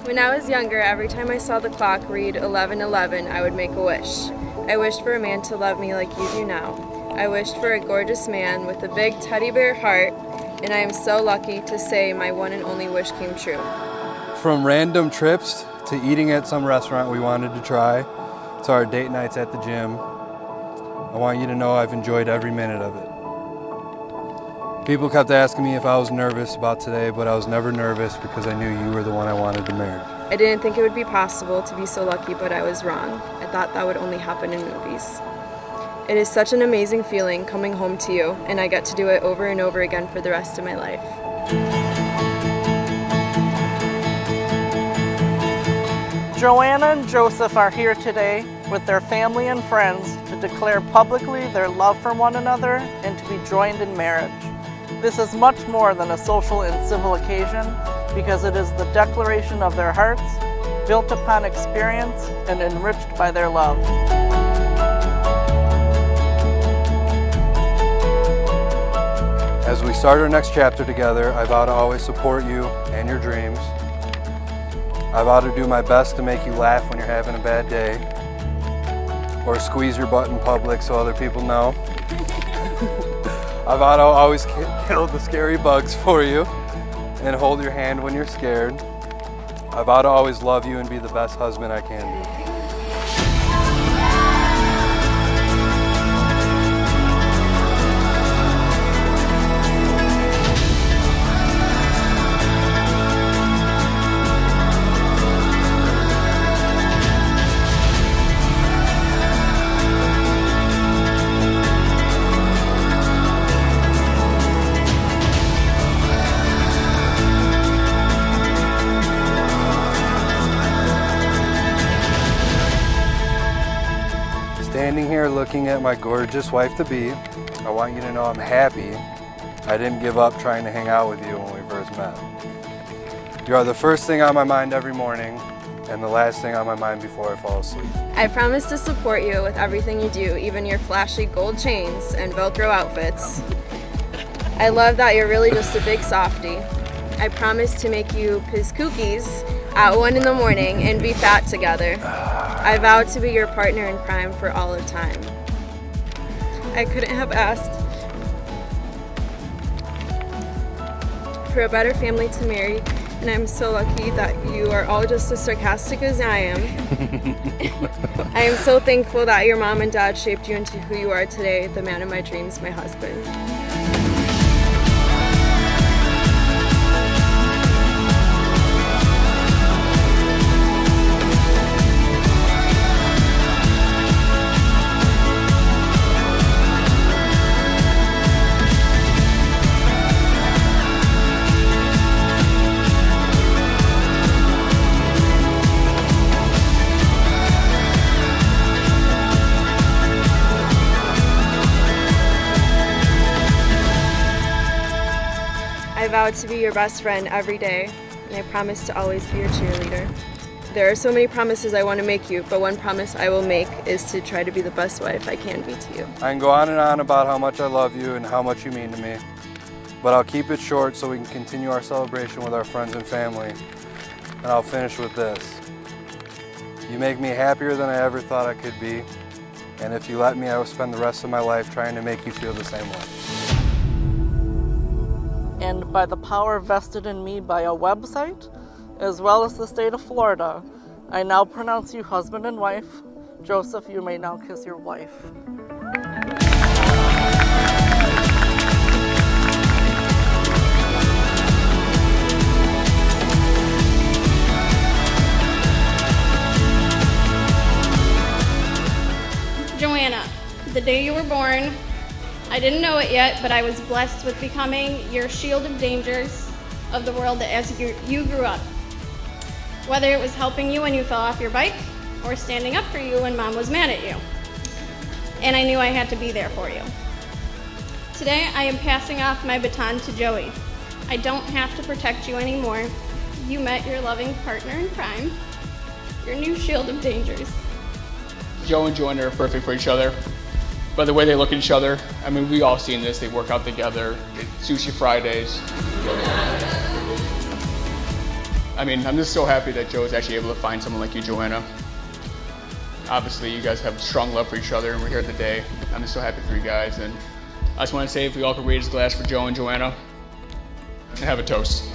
When I was younger, every time I saw the clock read 11:11, I would make a wish. I wished for a man to love me like you do now. I wished for a gorgeous man with a big teddy bear heart, and I am so lucky to say my one and only wish came true. From random trips to eating at some restaurant we wanted to try, to our date nights at the gym, I want you to know I've enjoyed every minute of it. People kept asking me if I was nervous about today, but I was never nervous because I knew you were the one I wanted to marry. I didn't think it would be possible to be so lucky, but I was wrong. I thought that would only happen in movies. It is such an amazing feeling coming home to you, and I get to do it over and over again for the rest of my life. Joanna and Joseph are here today with their family and friends to declare publicly their love for one another and to be joined in marriage. This is much more than a social and civil occasion because it is the declaration of their hearts, built upon experience and enriched by their love. As we start our next chapter together, I vow to always support you and your dreams. I vow to do my best to make you laugh when you're having a bad day, or squeeze your butt in public so other people know. I vow to always kill the scary bugs for you and hold your hand when you're scared. I vow to always love you and be the best husband I can be. Standing here looking at my gorgeous wife-to-be, I want you to know I'm happy I didn't give up trying to hang out with you when we first met. You are the first thing on my mind every morning and the last thing on my mind before I fall asleep. I promise to support you with everything you do, even your flashy gold chains and Velcro outfits. I love that you're really just a big softie. I promise to make you piss cookies at 1 in the morning and be fat together. I vow to be your partner in crime for all of time. I couldn't have asked for a better family to marry, and I'm so lucky that you are all just as sarcastic as I am. I am so thankful that your mom and dad shaped you into who you are today, the man of my dreams, my husband. I vow to be your best friend every day, and I promise to always be your cheerleader. There are so many promises I want to make you, but one promise I will make is to try to be the best wife I can be to you. I can go on and on about how much I love you and how much you mean to me, but I'll keep it short so we can continue our celebration with our friends and family, and I'll finish with this. You make me happier than I ever thought I could be, and if you let me, I will spend the rest of my life trying to make you feel the same way. And by the power vested in me by a website, as well as the state of Florida, I now pronounce you husband and wife. Joseph, you may now kiss your wife. Joanna, the day you were born, I didn't know it yet, but I was blessed with becoming your shield of dangers of the world as you grew up. Whether it was helping you when you fell off your bike or standing up for you when mom was mad at you. And I knew I had to be there for you. Today, I am passing off my baton to Joey. I don't have to protect you anymore. You met your loving partner in crime, your new shield of dangers. Joe and Joanna are perfect for each other. By the way they look at each other, I mean, we all seen this. They work out together, sushi Fridays. I mean, I'm just so happy that Joe is actually able to find someone like you, Joanna. Obviously, you guys have a strong love for each other, and we're here today. I'm just so happy for you guys, and I just want to say if we all could raise a glass for Joe and Joanna and have a toast.